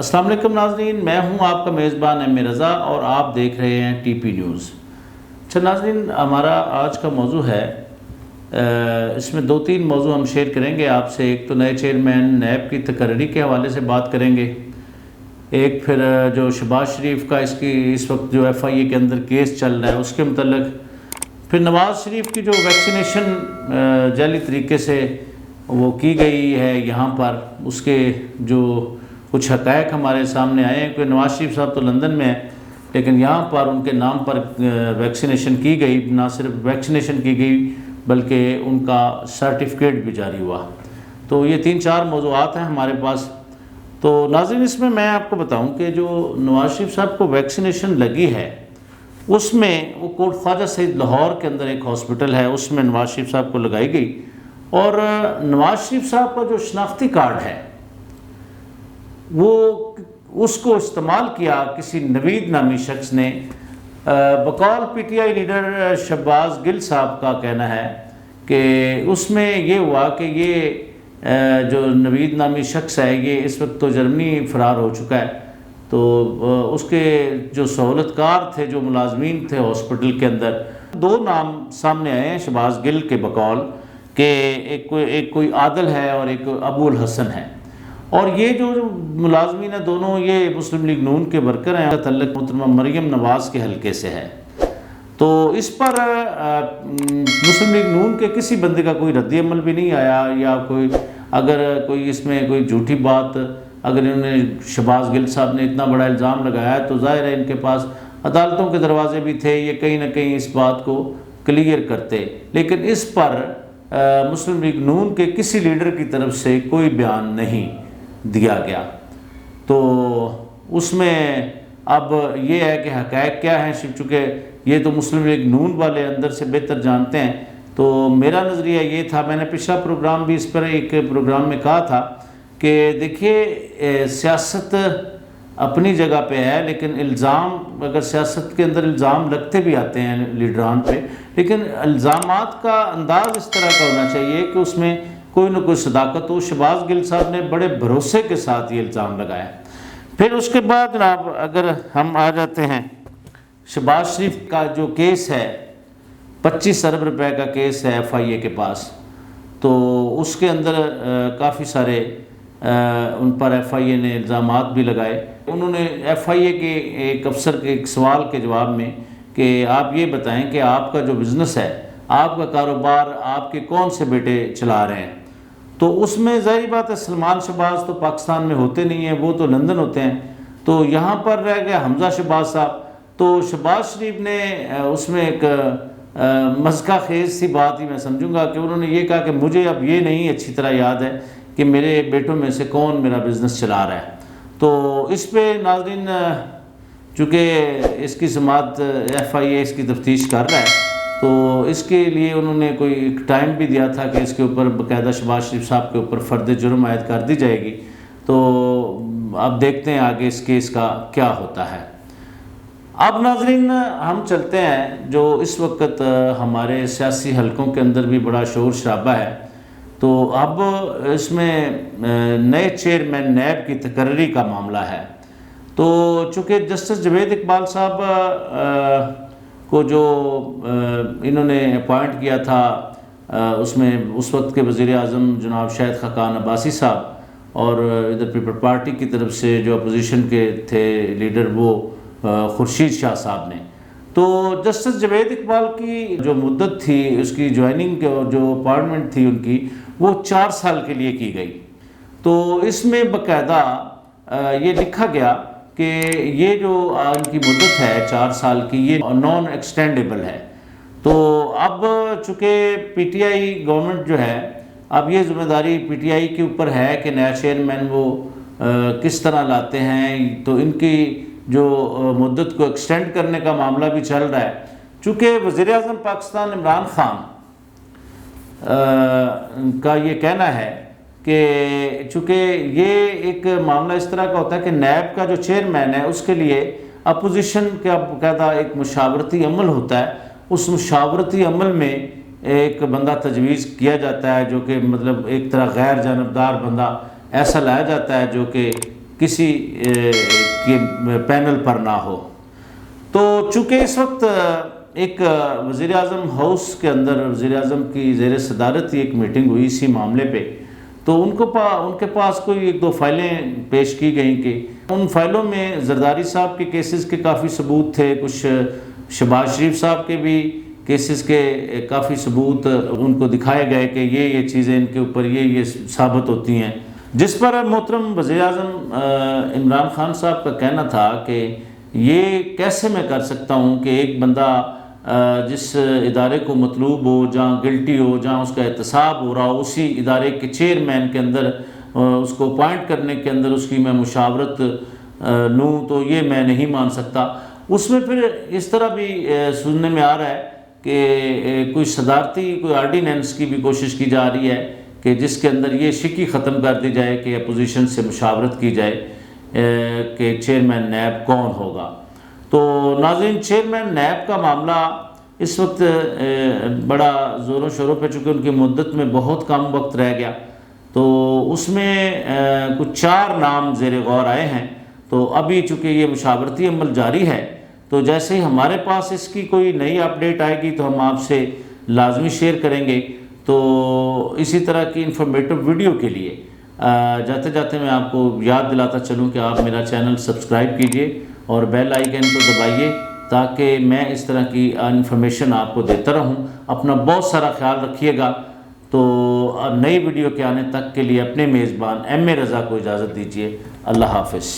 السلام علیکم ناظرین، میں ہوں آپ کا میزبان ایم رضا اور آپ دیکھ رہے ہیں ٹی پی نیوز۔ اچھا ناظرین، ہمارا آج کا موضوع ہے، اس میں 2-3 موضوع ہم شیئر کریں گے آپ سے۔ ایک تو نئے چیئرمین نیب کی تقرری کے حوالے سے بات کریں گے، ایک پھر جو شہباز شریف کا اس وقت جو ایف آئی اے کے اندر کیس چل رہا ہے اس کے متعلق، پھر نواز شریف کی جو ویکسینیشن جعلی طریقے سے وہ کی گئی ہے یہاں پر، اس کے جو کچھ حقائق ہمارے سامنے آئے ہیں کہ نواز شریف صاحب تو لندن میں ہیں لیکن یہاں پر ان کے نام پر ویکسینیشن کی گئی، نہ صرف ویکسینیشن کی گئی بلکہ ان کا سرٹیفکیٹ بھی جاری ہوا۔ تو یہ 3-4 موضوعات ہیں ہمارے پاس۔ تو ناظرین، اس میں آپ کو بتاؤں کہ جو نواز شریف صاحب کو ویکسینیشن لگی ہے اس میں وہ کوٹ خواجہ سعید لاہور کے اندر ایک ہاسپٹل ہے، اس میں نواز شریف صاحب کو لگائی گئی، اور نواز شریف صاحب کا جو شناختی کارڈ ہے وہ اس کو استعمال کیا کسی نوید نامی شخص نے۔ بقول P T I leader Shahbaz Gill صاحب کا کہنا ہے کہ اس میں یہ ہوا کہ یہ جو نوید نامی شخص ہے یہ اس وقت تو جرمنی فرار ہو چکا ہے، تو اس کے جو سہولت کار تھے، جو ملازمین تھے ہاسپٹل کے اندر، 2 نام سامنے آئے ہیں شہباز گل کے بقول کہ ایک کوئی عادل ہے اور ایک ابو الحسن ہے، اور یہ جو ملازمین ہیں دونوں یہ مسلم لیگ نون کے ورکر ہیں۔ تعلق محترمہ مریم نواز کے حلقے سے ہے، تو اس پر مسلم لیگ نون کے کسی بندے کا کوئی رد عمل بھی نہیں آیا، یا اگر کوئی اس میں کوئی جھوٹی بات، اگر انہوں نے شہباز گل صاحب نے اتنا بڑا الزام لگایا تو ظاہر ہے ان کے پاس عدالتوں کے دروازے بھی تھے، یہ کہیں نہ کہیں اس بات کو کلیئر کرتے، لیکن اس پر مسلم لیگ نون کے کسی لیڈر کی طرف سے کوئی بیان نہیں دیا گیا۔ تو اس میں اب یہ ہے کہ حقائق کیا ہیں، چونکہ یہ تو مسلم لیگ نون والے اندر سے بہتر جانتے ہیں۔ تو میرا نظریہ یہ تھا، میں نے پچھلا پروگرام بھی اس پر ایک پروگرام میں کہا تھا کہ دیکھیے سیاست اپنی جگہ پہ ہے، لیکن الزام، اگر سیاست کے اندر الزام لگتے بھی آتے ہیں لیڈران پہ، لیکن الزامات کا انداز اس طرح کا ہونا چاہیے کہ اس میں کوئی نہ کوئی صداقت ہو۔ شہباز گل صاحب نے بڑے بھروسے کے ساتھ یہ الزام لگایا۔ پھر اس کے بعد جناب اگر ہم آ جاتے ہیں شہباز شریف کا جو کیس ہے، 25 ارب روپے کا کیس ہے ایف آئی اے کے پاس، تو اس کے اندر کافی سارے ان پر ایف آئی اے نے الزامات بھی لگائے۔ انہوں نے ایف آئی اے کے ایک افسر کے ایک سوال کے جواب میں کہ آپ یہ بتائیں کہ آپ کا جو بزنس ہے، آپ کا کاروبار آپ کے کون سے بیٹے چلا رہے ہیں؟ تو اس میں ظاہری بات ہے سلمان شہباز تو پاکستان میں ہوتے نہیں ہیں، وہ تو لندن ہوتے ہیں، تو یہاں پر رہ گیا حمزہ شہباز صاحب۔ تو شہباز شریف نے اس میں ایک مضحکہ خیز سی بات ہی میں سمجھوں گا کہ انہوں نے یہ کہا کہ مجھے اب یہ نہیں اچھی طرح یاد ہے کہ میرے بیٹوں میں سے کون میرا بزنس چلا رہا ہے۔ تو اس پہ ناظرین، چونکہ اس کی سماعت ایف آئی اے اس کی تفتیش کر رہا ہے، تو اس کے لیے انہوں نے کوئی ایک ٹائم بھی دیا تھا کہ اس کے اوپر باقاعدہ شہباز شریف صاحب کے اوپر فرد جرم عائد کر دی جائے گی۔ تو اب دیکھتے ہیں آگے اس کیس کا کیا ہوتا ہے۔ اب ناظرین ہم چلتے ہیں جو اس وقت ہمارے سیاسی حلقوں کے اندر بھی بڑا شور شرابہ ہے، تو اب اس میں نئے چیئرمین نیب کی تقرری کا معاملہ ہے۔ تو چونکہ جسٹس جاوید اقبال صاحب کو جو انہوں نے اپوائنٹ کیا تھا، اس میں اس وقت کے وزیر اعظم جناب شاہد خاقان عباسی صاحب، اور ادھر پیپل پارٹی کی طرف سے جو اپوزیشن کے تھے لیڈر وہ خورشید شاہ صاحب نے، تو جسٹس جاوید اقبال کی جو مدت تھی اس کی جوائننگ جو اپائنٹمنٹ تھی ان کی، وہ 4 سال کے لیے کی گئی۔ تو اس میں باقاعدہ یہ لکھا گیا کہ یہ جو ان کی مدت ہے 4 سال کی، یہ نان ایکسٹینڈیبل ہے۔ تو اب چونکہ پی ٹی آئی گورنمنٹ جو ہے، اب یہ ذمہ داری پی ٹی آئی کے اوپر ہے کہ نیا چیئرمین وہ کس طرح لاتے ہیں، تو ان کی جو مدت کو ایکسٹینڈ کرنے کا معاملہ بھی چل رہا ہے۔ چونکہ وزیر اعظم پاکستان عمران خان کا یہ کہنا ہے کہ چونکہ یہ ایک معاملہ اس طرح کا ہوتا ہے کہ نیب کا جو چیئرمین ہے اس کے لیے اپوزیشن کا باقاعدہ ایک مشاورتی عمل ہوتا ہے، اس مشاورتی عمل میں ایک بندہ تجویز کیا جاتا ہے جو کہ مطلب ایک طرح غیر جانبدار بندہ ایسا لایا جاتا ہے جو کہ کسی کے پینل پر نہ ہو۔ تو چونکہ اس وقت ایک وزیر اعظم ہاؤس کے اندر وزیر اعظم کی زیر صدارت ایک میٹنگ ہوئی اسی معاملے پہ، تو ان کے پاس کوئی ایک دو فائلیں پیش کی گئیں کہ ان فائلوں میں زرداری صاحب کے کیسز کے کافی ثبوت تھے، کچھ شہباز شریف صاحب کے بھی کیسز کے کافی ثبوت ان کو دکھائے گئے کہ یہ چیزیں ان کے اوپر یہ ثابت ہوتی ہیں، جس پر محترم وزیر اعظم عمران خان صاحب کا کہنا تھا کہ یہ کیسے میں کر سکتا ہوں کہ ایک بندہ جس ادارے کو مطلوب ہو، جہاں گلٹی ہو، جہاں اس کا احتساب ہو رہا ہو، اسی ادارے کے چیئرمین کے اندر اس کو اپوائنٹ کرنے کے اندر اس کی میں مشاورت لوں، تو یہ میں نہیں مان سکتا۔ اس میں پھر اس طرح بھی سننے میں آ رہا ہے کہ کوئی صدارتی کوئی آرڈیننس کی بھی کوشش کی جا رہی ہے کہ جس کے اندر یہ شکی ختم کر دی جائے کہ اپوزیشن سے مشاورت کی جائے کہ چیئرمین نیب کون ہوگا۔ تو ناظرین، چیئرمین نیب کا معاملہ اس وقت بڑا زور و شوروں پہ، چونکہ ان کی مدت میں بہت کم وقت رہ گیا، تو اس میں کچھ 4 نام زیر غور آئے ہیں۔ تو ابھی چونکہ یہ مشاورتی عمل جاری ہے، تو جیسے ہی ہمارے پاس اس کی کوئی نئی اپڈیٹ آئے گی تو ہم آپ سے لازمی شیئر کریں گے۔ تو اسی طرح کی انفارمیٹو ویڈیو کے لیے جاتے جاتے میں آپ کو یاد دلاتا چلوں کہ آپ میرا چینل سبسکرائب کیجئے اور بیل آئیکن کو دبائیے تاکہ میں اس طرح کی انفارمیشن آپ کو دیتا رہوں۔ اپنا بہت سارا خیال رکھیے گا۔ تو نئی ویڈیو کے آنے تک کے لیے اپنے میزبان ایم اے رضا کو اجازت دیجیے۔ اللہ حافظ۔